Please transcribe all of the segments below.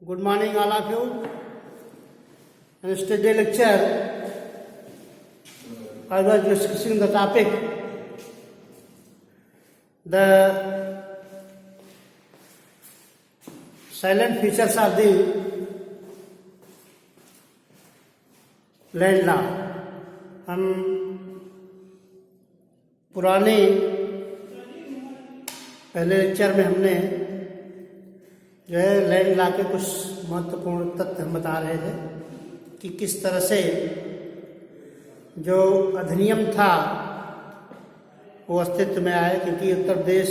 Good morning, all of you. In today's lecture, I was discussing the topic, the silent features of the land law. हम पुराने पहले lecture में हमने जो है लैंड लॉ के कुछ महत्वपूर्ण तथ्य हम बता रहे थे कि किस तरह से जो अधिनियम था वो अस्तित्व में आया, क्योंकि उत्तर प्रदेश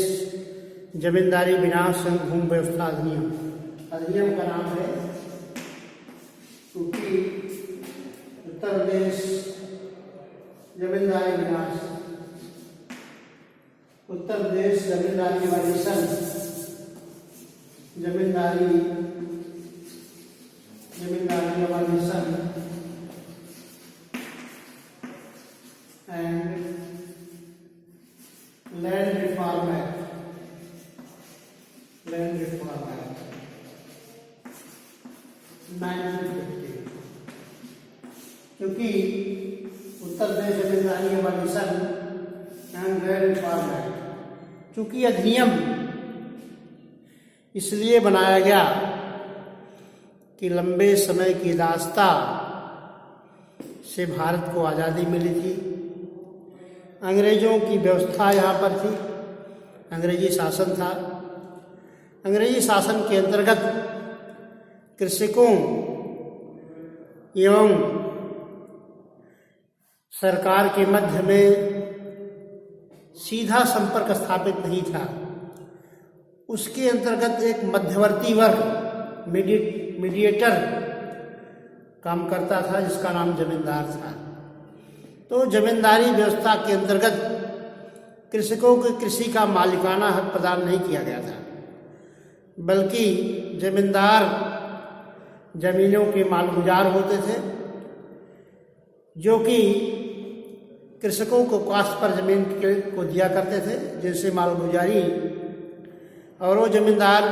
जमींदारी विनाश एवं भूमि व्यवस्था अधिनियम का नाम है, क्योंकि उत्तर प्रदेश जमींदारी विनाश, Uttar Pradesh zamindari evolution, zamindari evolution and land reform act, land reform act 1950। क्योंकि Uttar Pradesh zamindari evolution and land reform act, क्योंकि अधिनियम इसलिए बनाया गया कि लंबे समय की दास्ता से भारत को आज़ादी मिली थी। अंग्रेजों की व्यवस्था यहाँ पर थी, अंग्रेजी शासन था। अंग्रेजी शासन के अंतर्गत कृषकों एवं सरकार के मध्य में सीधा संपर्क स्थापित नहीं था। उसके अंतर्गत एक मध्यवर्ती वर्ग मीडिएटर काम करता था, जिसका नाम जमींदार था। तो जमींदारी व्यवस्था के अंतर्गत कृषकों को कृषि का मालिकाना हक प्रदान नहीं किया गया था, बल्कि जमींदार जमीनों के मालगुजार होते थे, जो कि कृषकों को काश्त पर जमीन को दिया करते थे, जिनसे मालगुजारी, और वो जमींदार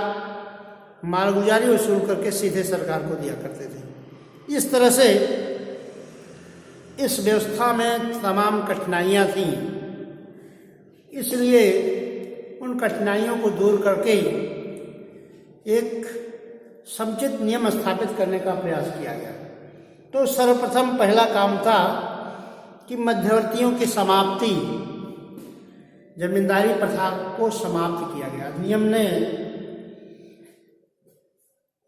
मालगुजारी वसूल करके सीधे सरकार को दिया करते थे। इस तरह से इस व्यवस्था में तमाम कठिनाइयाँ थीं, इसलिए उन कठिनाइयों को दूर करके एक समुचित नियम स्थापित करने का प्रयास किया गया। तो सर्वप्रथम पहला काम था कि मध्यवर्तियों की समाप्ति, जमींदारी प्रथा को समाप्त किया गया। अधिनियम ने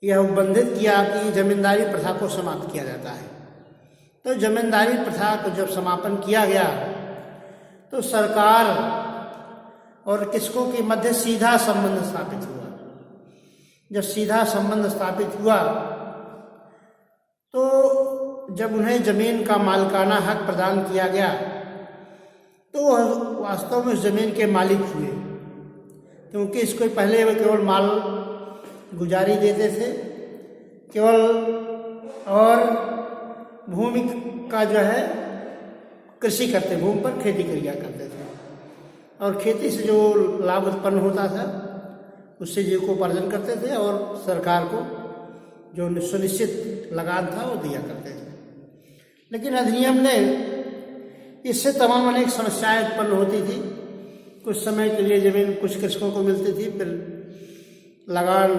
यह उपबंधित किया कि जमींदारी प्रथा को समाप्त किया जाता है। तो जमींदारी प्रथा को जब समापन किया गया तो सरकार और कृषकों के मध्य सीधा संबंध स्थापित हुआ। जब सीधा संबंध स्थापित हुआ तो जब उन्हें जमीन का मालिकाना हक प्रदान किया गया तो वह वास्तव में उस जमीन के मालिक हुए, क्योंकि इसको पहले वे केवल माल गुजारी देते थे केवल, और भूमि का जो है कृषि करते, भूमि पर खेती किया करते थे, और खेती से जो लाभ उत्पन्न होता था उससे जीविकोपार्जन करते थे, और सरकार को जो सुनिश्चित लगान था वो दिया करते थे। लेकिन अधिनियम ने इससे तमाम अनेक समस्याएं उत्पन्न होती थी। कुछ समय के लिए जमीन कुछ कृषकों को मिलती थी, फिर लगान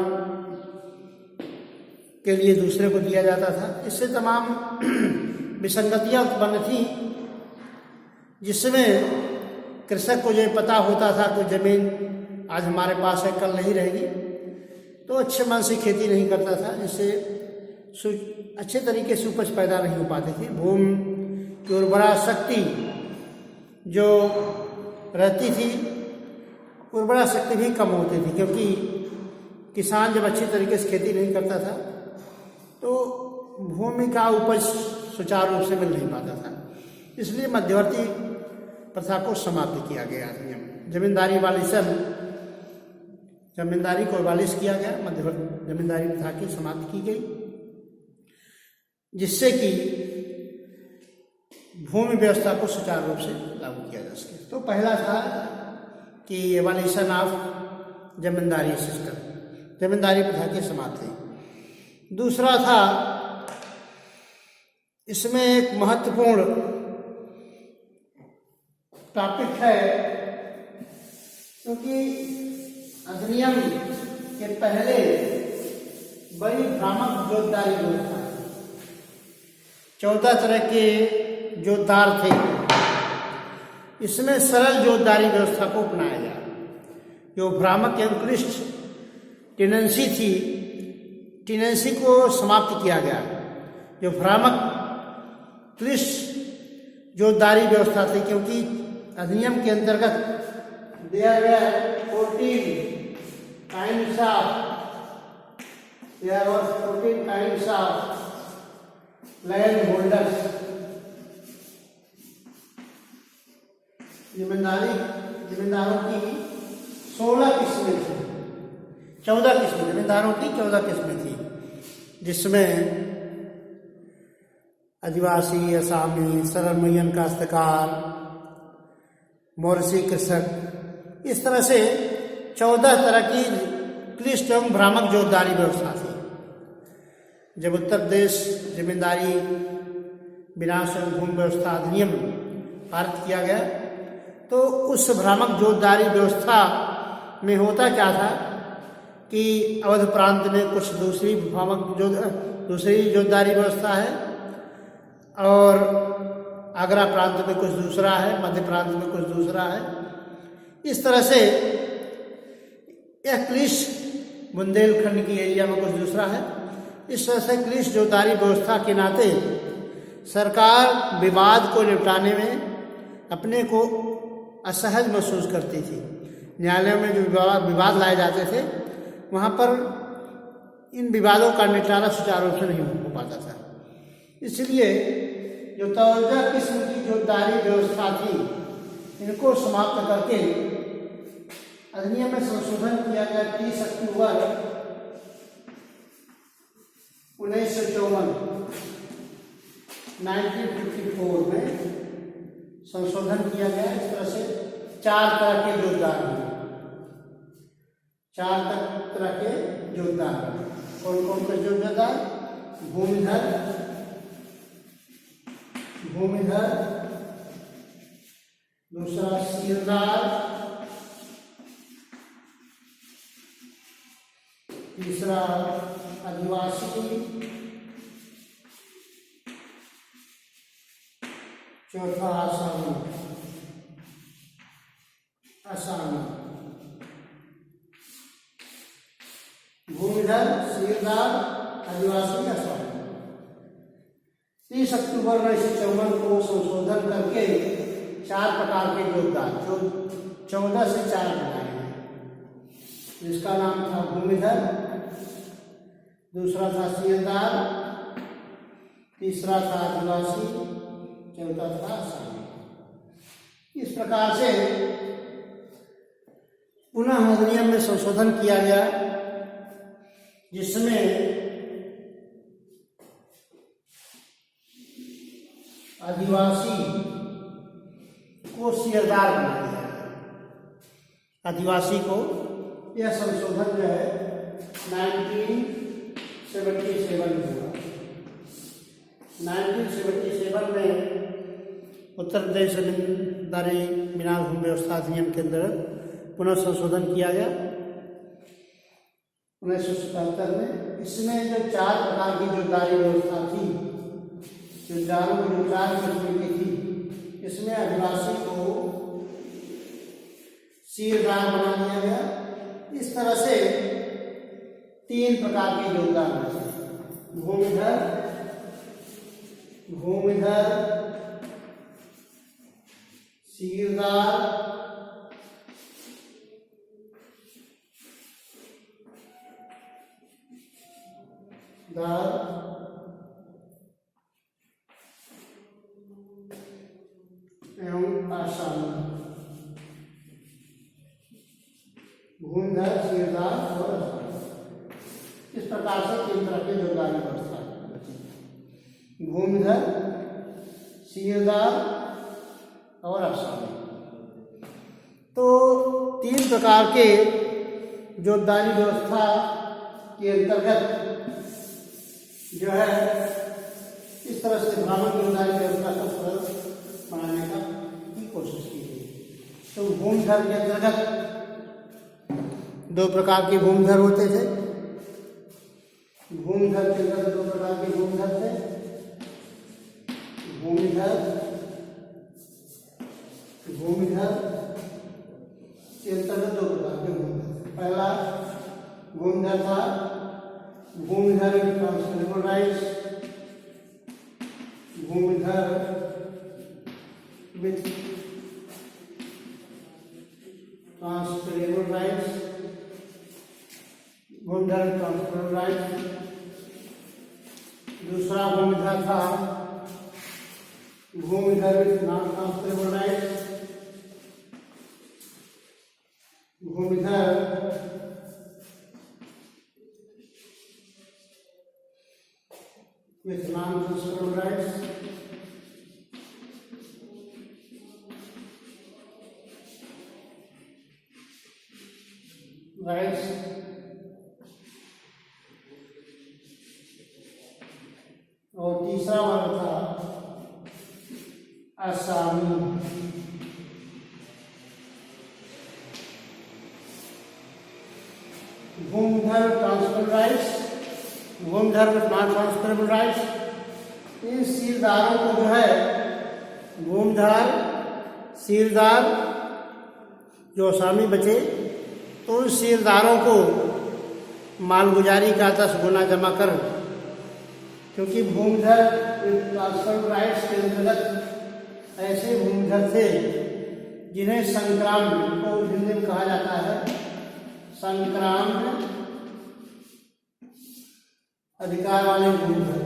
के लिए दूसरे को दिया जाता था। इससे तमाम विसंगतियां उत्पन्न थी, जिसमें कृषक को जो पता होता था कि जमीन आज हमारे पास है, कल नहीं रहेगी, तो अच्छे मन से खेती नहीं करता था, जिससे अच्छे तरीके से उपज पैदा नहीं हो पाती थी। भूमि की उर्वरा शक्ति जो रहती थी, उर्वरा शक्ति भी कम होती थी, क्योंकि किसान जब अच्छी तरीके से खेती नहीं करता था तो भूमि का उपज सुचारू रूप से मिल नहीं पाता था। इसलिए मध्यवर्ती प्रथा को समाप्त किया गया। जमींदारी एवोल्यूशन, जमींदारी को एबॉलिश किया गया, मध्यवर्ती जमींदारी प्रथा की समाप्ति की गई, जिससे कि भूमि व्यवस्था को सुचारू रूप से लागू किया जा सके। तो पहला था कि एवोल्यूशन ऑफ जमींदारी सिस्टम, जमींदारी प्रथा की समाप्ति। दूसरा था, इसमें एक महत्वपूर्ण टॉपिक है, क्योंकि अधिनियम के पहले बड़ी भ्रामक जोतदारी व्यवस्था, 14 तरह के जोतदार थे। इसमें सरल जोतदारी व्यवस्था को अपनाया गया। जो भ्रामक एवं क्लिष्ट टेनेंसी थी, टेनेंसी को समाप्त किया गया। जो भ्रामक क्लिष्ट जोतदारी व्यवस्था थी, क्योंकि अधिनियम के अंतर्गत दिया गया 14 kinds of land holders। जमींदारों की 16 किस्में थी, 14 किस्में, जमींदारों की 14 किस्में थी, जिसमें आदिवासी, असामी, सरल मय्यन काश्तकार, मौर्सी कृषक, इस तरह से 14 तरह की क्लिष्ट एवं भ्रामक जोतदारी व्यवस्था थी। जब उत्तर प्रदेश जमींदारी विनाश एवं भूमि व्यवस्था अधिनियम पारित किया गया, तो उस भ्रामक जोतदारी व्यवस्था में होता क्या था कि अवध प्रांत में कुछ दूसरी जोतदारी व्यवस्था है, और आगरा प्रांत में कुछ दूसरा है, मध्य प्रांत में कुछ दूसरा है। इस तरह से यह क्लिष्ट बुंदेलखंड की एरिया में कुछ दूसरा है। इस तरह से क्लिष्ट जोतदारी व्यवस्था के नाते सरकार विवाद को निपटाने में अपने को असहज महसूस करती थी। न्यायालयों में जो विवाद लाए जाते थे, वहाँ पर इन विवादों का निपटारा सुचारू रूप से नहीं हो पाता था। इसलिए जो 14 किस्म की जोतदारी व्यवस्था थी, इनको समाप्त करके अधिनियम में संशोधन किया गया। 30 अक्टूबर 1954 1954 में संशोधन किया गया। इस तरह से 4 तरह के जोतदार हैं, 4 तरह के जोतदार। कौन कौन से जोतदार? भूमिधर, दूसरा सीलदार, तीसरा आदिवासी, चौथा आसामी। भूमिधर, सीलदार, आदिवासी, आसामी। 30 अक्टूबर 1954 को संशोधन करके 4 प्रकार के जोतदार, जो 14 से 4 बनाए हैं, जिसका नाम था भूमिधर, दूसरा था सीलदार, तीसरा था आदिवासी, चौथा था आसामी। इस प्रकार से पुनः अधिनियम में संशोधन किया गया, जिसमें आदिवासी को सीलदार बनाया गया। आदिवासी को यह संशोधन जो है 1977 में हुआ। 1977 में उत्तर प्रदेश जमींदारी विनाश भूमि व्यवस्था अधिनियम के अंदर पुनः संशोधन किया गया 1977 में। इसमें जो 4 प्रकार की जोतदारी व्यवस्था थी, जोतदारों की जो 4 किस्में की थी, इसमें आदिवासी को सीलदार बना दिया गया। इस तरह से 3 प्रकार के जोतदार हैं, भूमिधर, सीलदार, एवं आसामी। भूमिधर, सीलदार और आसामी। इस प्रकार से 3 तरह की जोतदारी व्यवस्था, भूमिधर, सीलदार और आसामी। तो 3 प्रकार के जोतदारी व्यवस्था के अंतर्गत जो है इस तरह से भ्रामक जमींदारी व्यवस्था को सरल बनाने का की कोशिश की गई। तो भूमिधर के अंतर्गत दो प्रकार के भूमिधर होते थे। भूमिधर के अंतर्गत दो प्रकार के भूमिधर थे। भूमिधर के अंतर्गत दो प्रकार के भूमिधर। पहला भूमिधर था bhumidhar transferable rights, bhumidhar with transferable rights, bhumidhar transferable rights. दूसरा भूमिधर था bhumidhar with non transferable rights, bhumidhar with non-transferable rights, और तीसरा वाला था asami. Bhumidhar transferable rights, bhumidhar with non transferable rights, इन सीलदारों को जो है भूमिधर सीलदार जो असामी बचे तो उन सीलदारों को मालगुजारी का 10 गुना जमा कर, क्योंकि भूमिधर विथ ट्रांसफरेबल राइट्स के अंतर्गत ऐसे भूमिधर थे जिन्हें संक्रांत को हिंदी में कहा जाता है संक्रांत अधिकार वाले भूमिधर,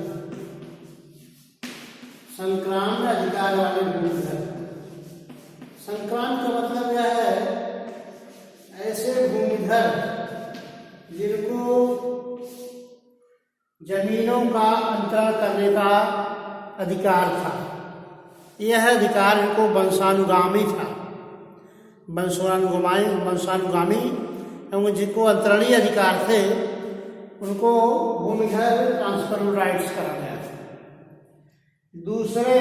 संक्रांत अधिकार वाले भूमिधर। संक्रांत का मतलब यह है ऐसे भूमिधर जिनको जमीनों का अंतरण करने का अधिकार था। यह अधिकार इनको वंशानुगामी था, वंशानुगामी एवं जिनको अंतरणीय अधिकार थे उनको भूमिधर ट्रांसफरेबल राइट्स कहा गया था। दूसरे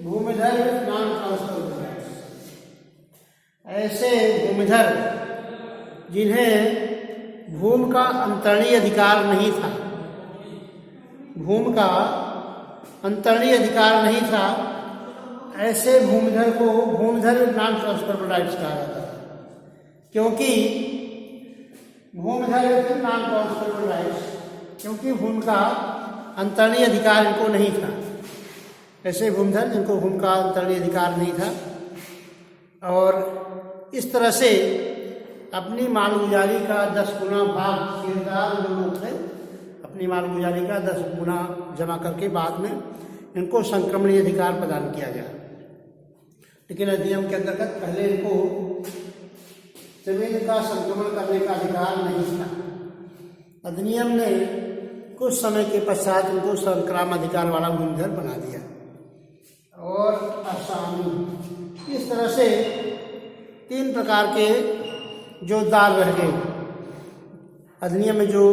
भूमिधर नॉन ट्रांसफरेबल राइट्स, ऐसे भूमिधर जिन्हें भूमि का अंतरणीय अधिकार नहीं था, भूमि का अंतरणीय अधिकार नहीं था, ऐसे भूमिधर को भूमिधर नॉन ट्रांसफरेबल राइट्स कहा जाता है। क्योंकि भूमिधर नॉन ट्रांसफरेबल राइट्स, क्योंकि भूमि का अंतरणीय अधिकार इनको नहीं था। ऐसे भूमिधर जिनको भूमि का अंतरणीय अधिकार नहीं था और इस तरह से अपनी मालगुजारी का 10 गुना भाग सीलदार जो लोग थे अपनी मालगुजारी का 10 गुना जमा करके बाद में इनको संक्रमणीय अधिकार प्रदान किया गया। लेकिन अधिनियम के अंतर्गत पहले इनको जमीन का संक्रमण करने का अधिकार नहीं था। अधिनियम ने कुछ समय के पश्चात उनको संक्रामणाधिकार वाला भूमिधर बना दिया। और असामी, इस तरह से 3 प्रकार के जोतदार रह गए। अधिनियम में जो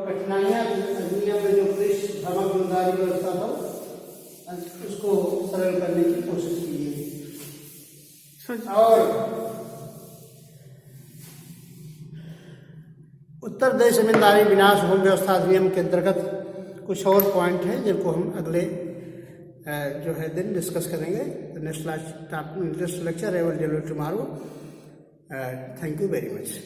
कठिनाइयाँ अधिनियम में जो भ्रामक जमींदारी व्यवस्था था उसको सरल करने की कोशिश की गई। और उत्तर प्रदेश जमींदारी विनाश भूमि व्यवस्था अधिनियम के अंतर्गत कुछ और पॉइंट हैं जिनको हम अगले जो है दिन डिस्कस करेंगे। Next lecture I will deliver tomorrow. Thank you very much.